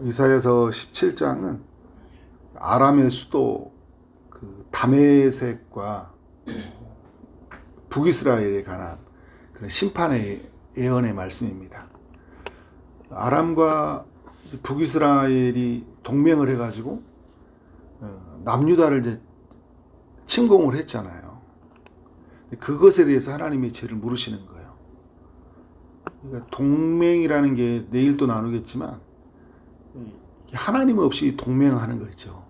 이사야서 17장은 아람의 수도 그 다메섹과 북이스라엘에 관한 그런 심판의 예언의 말씀입니다. 아람과 북이스라엘이 동맹을 해가지고 남유다를 이제 침공을 했잖아요. 그것에 대해서 하나님이 죄를 물으시는 거예요. 그러니까 동맹이라는 게 내일 또 나누겠지만 하나님 없이 동맹하는 거 있죠.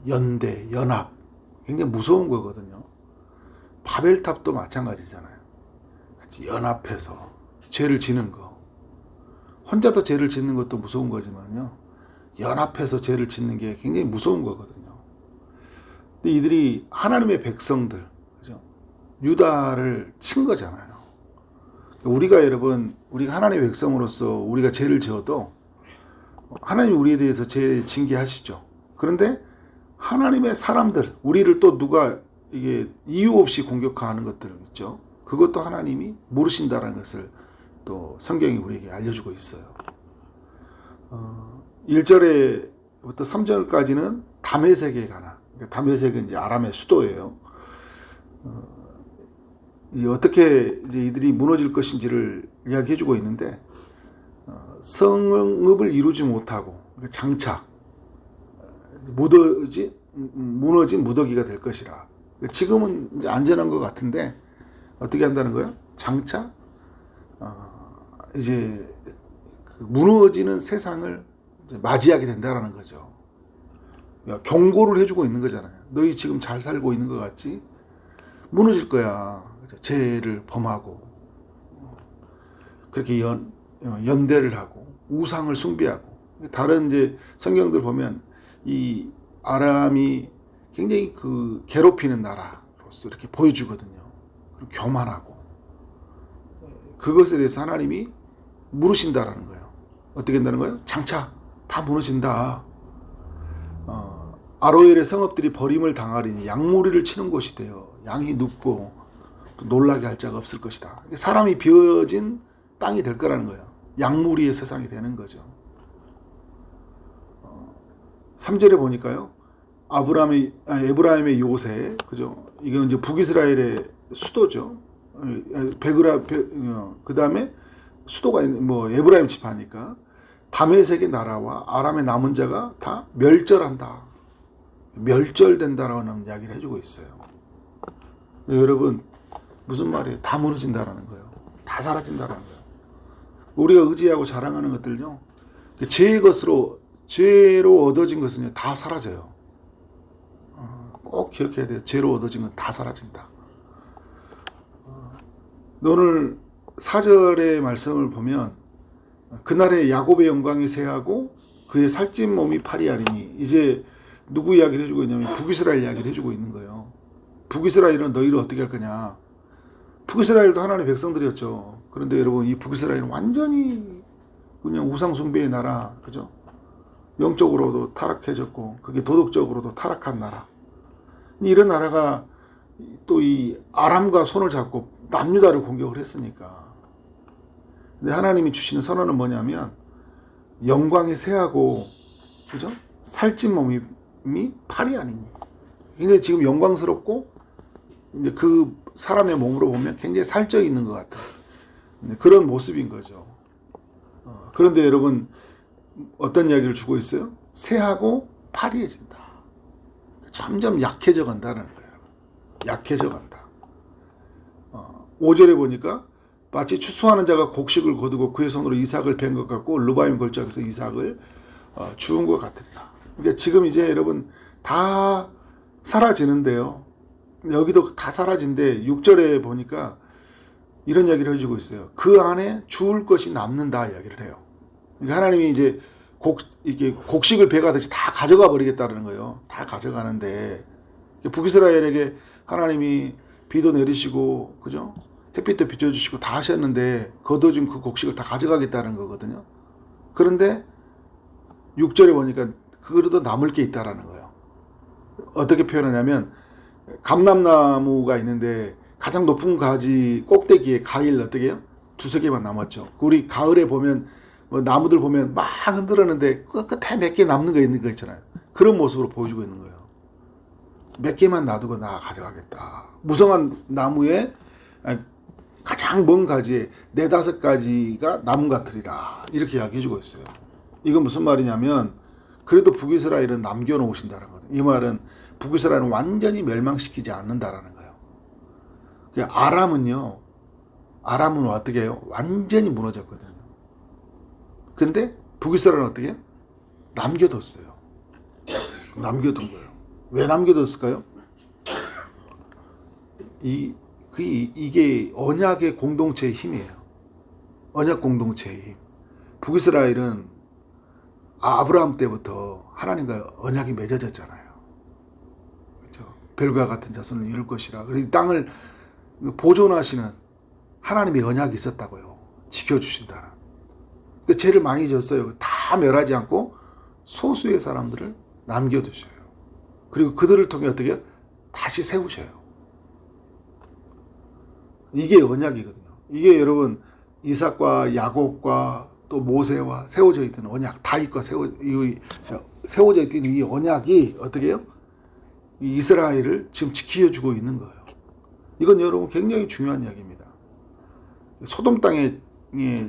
연대, 연합. 굉장히 무서운 거거든요. 바벨탑도 마찬가지잖아요. 같이 연합해서 죄를 지는 거. 혼자도 죄를 짓는 것도 무서운 거지만요. 연합해서 죄를 짓는 게 굉장히 무서운 거거든요. 근데 이들이 하나님의 백성들, 그죠? 유다를 친 거잖아요. 우리가 여러분, 우리가 하나님의 백성으로서 우리가 죄를 지어도 하나님이 우리에 대해서 죄 징계하시죠. 그런데 하나님의 사람들, 우리를 또 누가 이게 이유 없이 공격하는 것들 있죠. 그것도 하나님이 모르신다는 것을 또 성경이 우리에게 알려주고 있어요. 1절에부터 3절까지는 다메섹에 관한, 그러니까 다메섹은 이제 아람의 수도예요. 어떻게 이제 이들이 무너질 것인지를 이야기해주고 있는데, 성읍을 이루지 못하고 장차 무너진 무더기가 될 것이라. 지금은 이제 안전한 것 같은데 어떻게 한다는 거예요? 장차 이제 그 무너지는 세상을 이제 맞이하게 된다라는 거죠. 경고를 해주고 있는 거잖아요. 너희 지금 잘 살고 있는 것 같지? 무너질 거야. 죄를 범하고 그렇게 연대를 하고 우상을 숭배하고. 다른 이제 성경들 보면 이 아람이 굉장히 그 괴롭히는 나라로서 이렇게 보여주거든요. 그리고 교만하고. 그것에 대해서 하나님이 물으신다라는 거예요. 어떻게 한다는 거예요? 장차 다 무너진다. 아로엘의 성읍들이 버림을 당하리니 양무리를 치는 곳이 되어 양이 눕고 또 놀라게 할 자가 없을 것이다. 사람이 비어진 땅이 될 거라는 거예요. 양무리의 세상이 되는 거죠. 3절에 보니까요. 에브라임의 요새, 그죠? 이게 이제 북이스라엘의 수도죠. 그 다음에 수도가 에브라임 지파니까 다메섹의 나라와 아람의 남은 자가 다 멸절한다. 멸절된다라는 이야기를 해주고 있어요. 여러분, 무슨 말이에요? 다 무너진다라는 거예요. 다 사라진다라는 거예요. 우리가 의지하고 자랑하는 것들요, 죄로 얻어진 것은 다 사라져요. 꼭 기억해야 돼요. 죄로 얻어진 건 다 사라진다. 오늘 4절의 말씀을 보면 그날에 야곱의 영광이 새하고 그의 살찐 몸이 파리하리니, 이제 누구 이야기를 해주고 있냐면 북이스라엘 이야기를 해주고 있는 거예요. 북이스라엘은 너희를 어떻게 할 거냐. 북이스라엘도 하나님의 백성들이었죠. 그런데 여러분, 이 북이스라엘은 완전히 그냥 우상숭배의 나라, 그죠? 영적으로도 타락해졌고 그게 도덕적으로도 타락한 나라. 이런 나라가 또 이 아람과 손을 잡고 남유다를 공격을 했으니까. 근데 하나님이 주시는 선언은 뭐냐면 영광이 새하고, 그죠? 살찐 몸이 팔이 아니니. 굉장히 지금 영광스럽고 이제 그 사람의 몸으로 보면 굉장히 살쪄 있는 것 같아요. 그런 모습인 거죠. 그런데 여러분, 어떤 이야기를 주고 있어요? 새하고 파리해진다. 점점 약해져 간다는 거예요. 약해져 간다. 5절에 보니까 마치 추수하는 자가 곡식을 거두고 그의 손으로 이삭을 벤 것 같고 르바임 골짜기에서 이삭을 주운 것 같으리라. 그러니까 지금 이제 여러분 다 사라지는데요. 여기도 다 사라진데 6절에 보니까 이런 이야기를 해주고 있어요. 그 안에 주울 것이 남는다 이야기를 해요. 그러니까 하나님이 이제 이게 곡식을 배가듯이 다 가져가 버리겠다는 거예요. 다 가져가는데 북이스라엘에게 하나님이 비도 내리시고, 그죠? 햇빛도 비춰주시고 다 하셨는데 거둬준 그 곡식을 다 가져가겠다는 거거든요. 그런데 6절에 보니까 그래도 남을 게 있다라는 거예요. 어떻게 표현하냐면 감람나무가 있는데 가장 높은 가지 꼭대기에 가일 어떻게 해요? 두세 개만 남았죠. 우리 가을에 보면 뭐 나무들 보면 막 흔들었는데 그 끝에 몇 개 남는 거 있는 거 있잖아요. 그런 모습으로 보여주고 있는 거예요. 몇 개만 놔두고 나 가져가겠다. 무성한 나무에 가장 먼 가지에 4-5가지가 나무 같으리라. 이렇게 이야기해주고 있어요. 이건 무슨 말이냐면 그래도 북이스라엘은 남겨놓으신다는 거예요. 이 말은 북이스라엘은 완전히 멸망시키지 않는다라는 거예요. 아람은 어떻게 해요? 완전히 무너졌거든요. 근데 북이스라엘은 어떻게 해요? 남겨뒀어요. 남겨둔 거예요. 왜 남겨뒀을까요? 이게 언약의 공동체의 힘이에요. 언약 공동체의 힘. 북이스라엘은 아브라함 때부터 하나님과 언약이 맺어졌잖아요. 그렇죠? 별과 같은 자손을 이룰 것이라. 그래서 이 땅을 보존하시는 하나님의 언약이 있었다고요. 지켜주신다는. 그 죄를 많이 졌어요. 다 멸하지 않고 소수의 사람들을 남겨두셔요. 그리고 그들을 통해 어떻게 해요? 다시 세우셔요. 이게 언약이거든요. 이게 여러분 이삭과 야곱과 또 모세와 세워져 있던 언약, 다윗과 세워져 있던 이 언약이 어떻게 해요? 이 이스라엘을 지금 지켜주고 있는 거예요. 이건 여러분 굉장히 중요한 이야기입니다. 소돔 땅에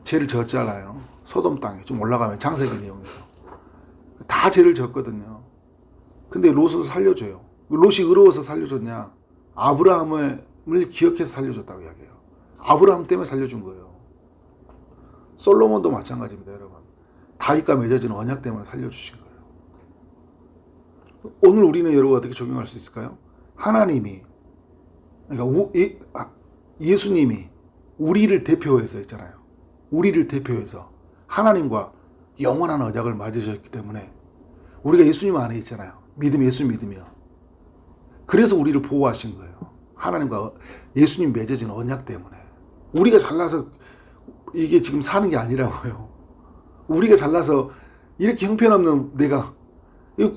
죄를 졌잖아요. 소돔 땅에 좀 올라가면 창세기 내용에서 다 죄를 졌거든요. 근데 롯을 살려줘요. 롯이 의로워서 살려줬냐? 아브라함을 기억해서 살려줬다고 이야기해요. 아브라함 때문에 살려준 거예요. 솔로몬도 마찬가지입니다, 여러분. 다윗과 맺어진 언약 때문에 살려주신 거예요. 오늘 우리는 여러분 어떻게 적용할 수 있을까요? 하나님이, 그러니까 예수님이 우리를 대표해서 있잖아요. 우리를 대표해서 하나님과 영원한 언약을 맺으셨기 때문에 우리가 예수님 안에 있잖아요. 예수 믿으며. 그래서 우리를 보호하신 거예요. 하나님과 예수님 맺어진 언약 때문에. 우리가 잘나서 이게 지금 사는 게 아니라고요. 우리가 잘나서 이렇게 형편없는 내가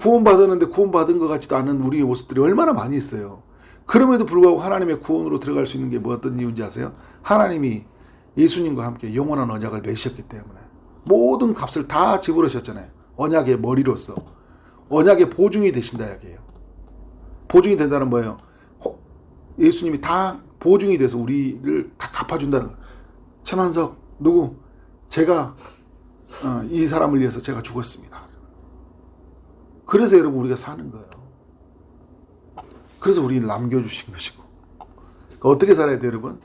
구원받았는데 구원받은 것 같지도 않은 우리의 모습들이 얼마나 많이 있어요. 그럼에도 불구하고 하나님의 구원으로 들어갈 수 있는 게 뭐 어떤 이유인지 아세요? 하나님이 예수님과 함께 영원한 언약을 맺으셨기 때문에 모든 값을 다 지불하셨잖아요. 언약의 머리로서. 언약의 보증이 되신다 이야기예요. 보증이 된다는 뭐예요? 예수님이 다 보증이 돼서 우리를 다 갚아준다는 거예요. 최만석 누구? 제가 이 사람을 위해서 제가 죽었습니다. 그래서 여러분 우리가 사는 거예요. 그래서 우리를 남겨주신 것이고. 그러니까 어떻게 살아야 돼요, 여러분?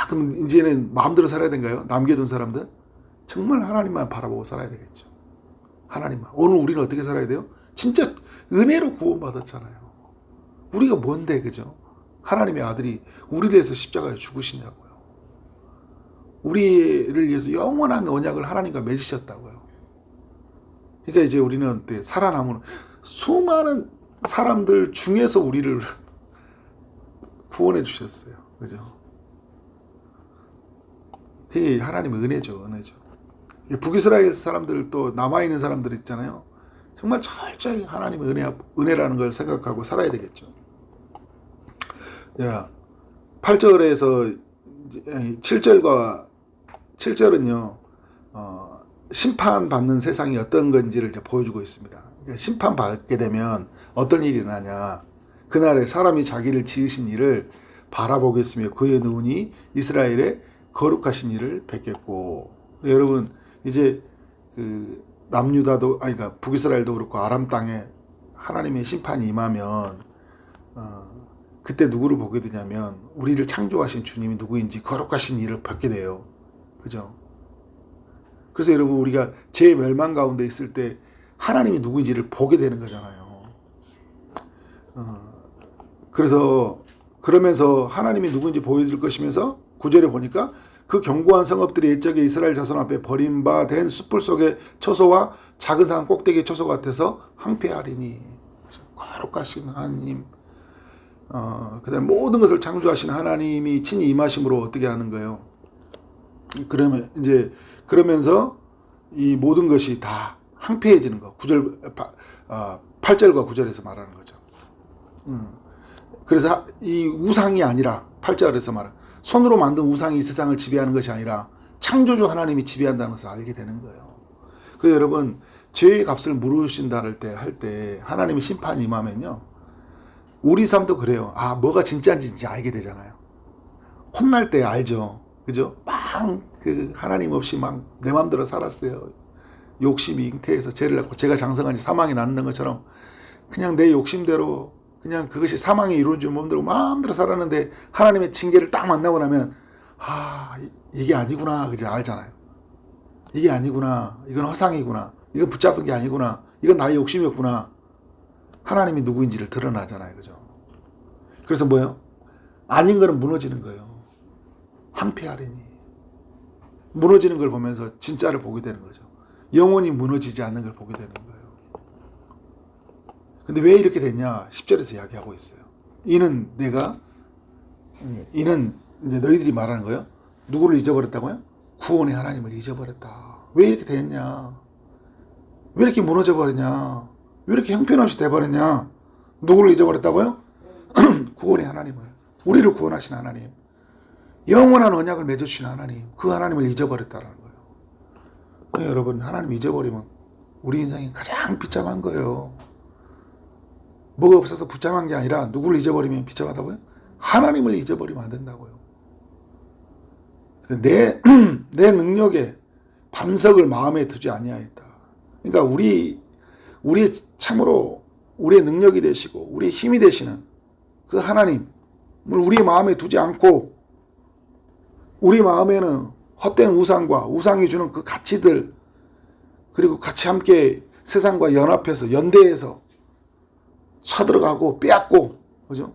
그럼 이제는 마음대로 살아야 된가요? 남겨둔 사람들? 정말 하나님만 바라보고 살아야 되겠죠. 하나님만. 오늘 우리는 어떻게 살아야 돼요? 진짜 은혜로 구원받았잖아요. 우리가 뭔데, 그죠? 하나님의 아들이 우리를 위해서 십자가에 죽으시냐고요. 우리를 위해서 영원한 언약을 하나님과 맺으셨다고요. 그러니까 이제 우리는 살아남은 수많은 사람들 중에서 우리를 구원해 주셨어요. 그죠? 그게 하나님의 은혜죠. 은혜죠. 북이스라엘 사람들 또 남아있는 사람들 있잖아요. 정말 철저히 하나님의 은혜라는 걸 생각하고 살아야 되겠죠. 8절에서 7절은요, 심판받는 세상이 어떤 건지를 보여주고 있습니다. 그러니까 심판받게 되면 어떤 일이 일어나냐. 그날에 사람이 자기를 지으신 일을 바라보겠으며 그의 눈이 이스라엘의 거룩하신 일을 뵙겠고. 여러분, 이제 남유다도, 그러니까 북이스라엘도 그렇고 아람 땅에 하나님의 심판이 임하면, 그때 누구를 보게 되냐면, 우리를 창조하신 주님이 누구인지 거룩하신 일을 뵙게 돼요. 그죠? 그래서 여러분, 우리가 제 멸망 가운데 있을 때 하나님이 누구인지를 보게 되는 거잖아요. 그러면서 하나님이 누구인지 보여줄 것이면서 9절에 보니까 그 견고한 성읍들이 옛적에 이스라엘 자손 앞에 버림받은 숯불 속의 처소와 작은 산 꼭대기의 처소 같아서 항폐하리니. 거룩하신 하나님, 그 다음에 모든 것을 창조하신 하나님이 친히 임하심으로 어떻게 하는 거예요? 그러면서 이 모든 것이 다 항폐해지는 거. 8절과 9절에서 말하는 거죠. 그래서 이 우상이 아니라 8절에서 말하는 손으로 만든 우상이 이 세상을 지배하는 것이 아니라 창조주 하나님이 지배한다는 것을 알게 되는 거예요. 그래서 여러분, 죄의 값을 물으신다 할 때 하나님의 심판이 임하면요, 우리 삶도 그래요. 아, 뭐가 진짜인지 알게 되잖아요. 혼날 때 알죠. 그죠? 하나님 없이 내 마음대로 살았어요. 욕심이 잉태해서 죄를 낳고 제가 장성하니 사망이 낳는 것처럼 그냥 내 욕심대로 그냥 그것이 사망이 이루어진 줄 모르고 마음대로 살았는데 하나님의 징계를 딱 만나고 나면 이게 아니구나, 그죠? 알잖아요. 이게 아니구나, 이건 허상이구나, 이건 붙잡은 게 아니구나, 이건 나의 욕심이었구나. 하나님이 누구인지를 드러나잖아요. 그죠? 그래서 뭐예요? 아닌 거는 무너지는 거예요. 황폐하리니. 무너지는 걸 보면서 진짜를 보게 되는 거죠. 영원히 무너지지 않는 걸 보게 되는 거예요. 근데 왜 이렇게 됐냐? 10절에서 이야기하고 있어요. 이는 이제 너희들이 말하는 거예요. 누구를 잊어버렸다고요? 구원의 하나님을 잊어버렸다. 왜 이렇게 됐냐? 왜 이렇게 무너져 버렸냐? 왜 이렇게 형편없이 돼버렸냐? 누구를 잊어버렸다고요? 구원의 하나님을. 우리를 구원하신 하나님. 영원한 언약을 맺어주신 하나님. 그 하나님을 잊어버렸다라는 거예요. 여러분, 하나님 잊어버리면 우리 인생이 가장 비참한 거예요. 뭐가 없어서 비참한 게 아니라 누구를 잊어버리면 비참하다고요? 하나님을 잊어버리면 안 된다고요. 내 능력에 반석을 마음에 두지 아니하였다. 그러니까 우리의 참으로 우리의 능력이 되시고 우리의 힘이 되시는 그 하나님을 우리의 마음에 두지 않고 우리 마음에는 헛된 우상과 우상이 주는 그 가치들, 그리고 같이 함께 세상과 연합해서 연대해서 쳐들어가고 빼앗고, 그죠?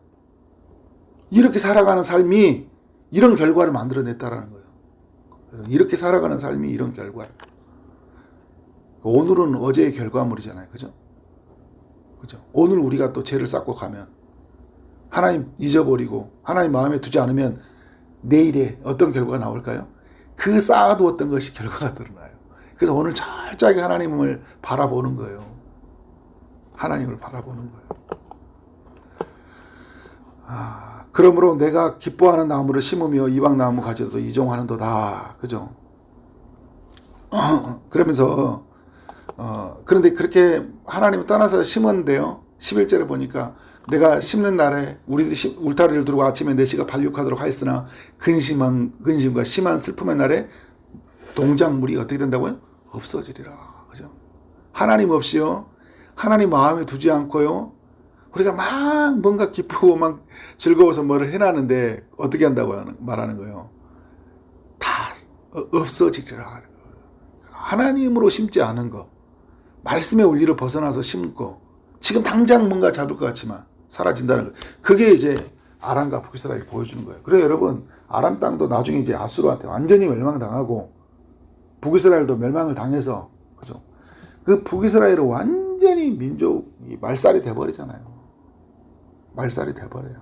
이렇게 살아가는 삶이 이런 결과를 만들어냈다라는 거예요. 이렇게 살아가는 삶이 이런 결과를. 오늘은 어제의 결과물이잖아요. 그죠? 그죠? 오늘 우리가 또 죄를 쌓고 가면, 하나님 잊어버리고 하나님 마음에 두지 않으면 내일에 어떤 결과가 나올까요? 그 쌓아두었던 것이 결과가 드러나요. 그래서 오늘 철저하게 하나님을 바라보는 거예요. 하나님을 바라보는 거예요. 그러므로 내가 기뻐하는 나무를 심으며 이방 나무 가지도 이종하는도다. 그죠? 그러면서 그런데 그렇게 하나님을 떠나서 심었는데요. 11절에 보니까 내가 심는 날에 우리들이 울타리를 두르고 아침에 내시가 반륙하도록 하였으나 근심과 심한 슬픔의 날에 동작물이 어떻게 된다고요? 없어지리라. 그죠? 하나님 없이요, 하나님 마음에 두지 않고요, 우리가 막 뭔가 기쁘고 막 즐거워서 뭐를 해놨는데 어떻게 한다고 말하는 거예요? 다 없어지리라. 하나님으로 심지 않은 거, 말씀의 원리를 벗어나서 심고 지금 당장 뭔가 잡을 것 같지만 사라진다는 거. 그게 이제 아람과 북이스라엘이 보여주는 거예요. 그래서 여러분, 아람 땅도 나중에 이제 아수르한테 완전히 멸망당하고 북이스라엘도 멸망을 당해서, 그죠? 그 북이스라엘은 완전히 민족이 말살이 돼버리잖아요. 말살이 돼버려요.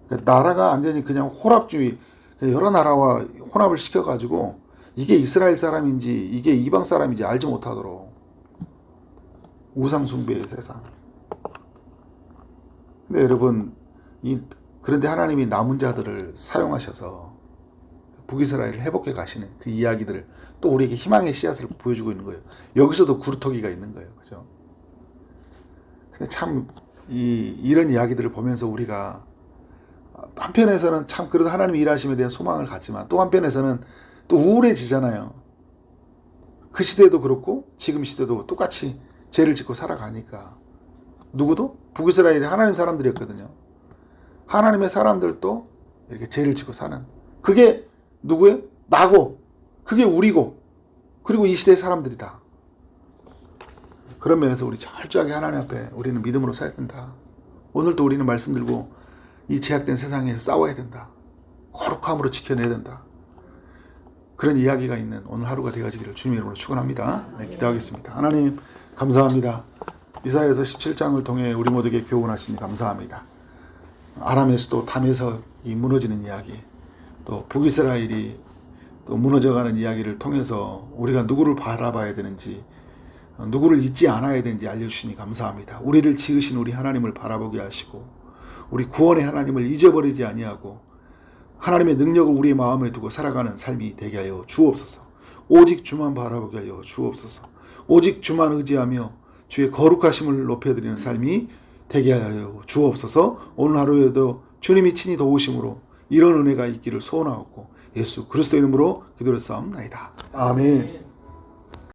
그러니까 나라가 완전히 그냥 혼합주의, 여러 나라와 혼합을 시켜가지고 이게 이스라엘 사람인지 이게 이방 사람인지 알지 못하도록 우상숭배의 세상. 근데 여러분, 그런데 하나님이 남은 자들을 사용하셔서 북이스라엘을 회복해 가시는 그 이야기들을 또 우리에게 희망의 씨앗을 보여주고 있는 거예요. 여기서도 구루터기가 있는 거예요. 그죠? 근데 참 이런 이야기들을 보면서 우리가 한편에서는 참 그래도 하나님이 일하심에 대한 소망을 갖지만 또 한편에서는 또 우울해지잖아요. 그 시대도 그렇고 지금 시대도 똑같이 죄를 짓고 살아가니까. 누구도? 북이스라엘이 하나님 사람들이었거든요. 하나님의 사람들도 이렇게 죄를 짓고 사는. 그게 누구예요? 나고, 그게 우리고, 그리고 이 시대의 사람들이다. 그런 면에서 우리 철저하게 하나님 앞에 우리는 믿음으로 서야 된다. 오늘도 우리는 말씀 들고 이 제약된 세상에서 싸워야 된다. 거룩함으로 지켜내야 된다. 그런 이야기가 있는 오늘 하루가 되어지기를 주님의 이름으로 축원합니다. 네, 기도하겠습니다. 하나님 감사합니다. 이사야서 17장을 통해 우리 모두에게 교훈하시니 감사합니다. 아람에서도 담에서 이 무너지는 이야기, 또 북이스라엘이 또 무너져가는 이야기를 통해서 우리가 누구를 바라봐야 되는지, 누구를 잊지 않아야 되는지 알려주시니 감사합니다. 우리를 지으신 우리 하나님을 바라보게 하시고 우리 구원의 하나님을 잊어버리지 아니하고 하나님의 능력을 우리의 마음에 두고 살아가는 삶이 되게 하여 주옵소서. 오직 주만 바라보게 하여 주옵소서. 오직 주만 의지하며 주의 거룩하심을 높여드리는 삶이 되게 하여 주옵소서. 오늘 하루에도 주님이 친히 도우심으로 이런 은혜가 있기를 소원하옵고 예수 그리스도 이름으로 기도를 싸움나이다. 아멘.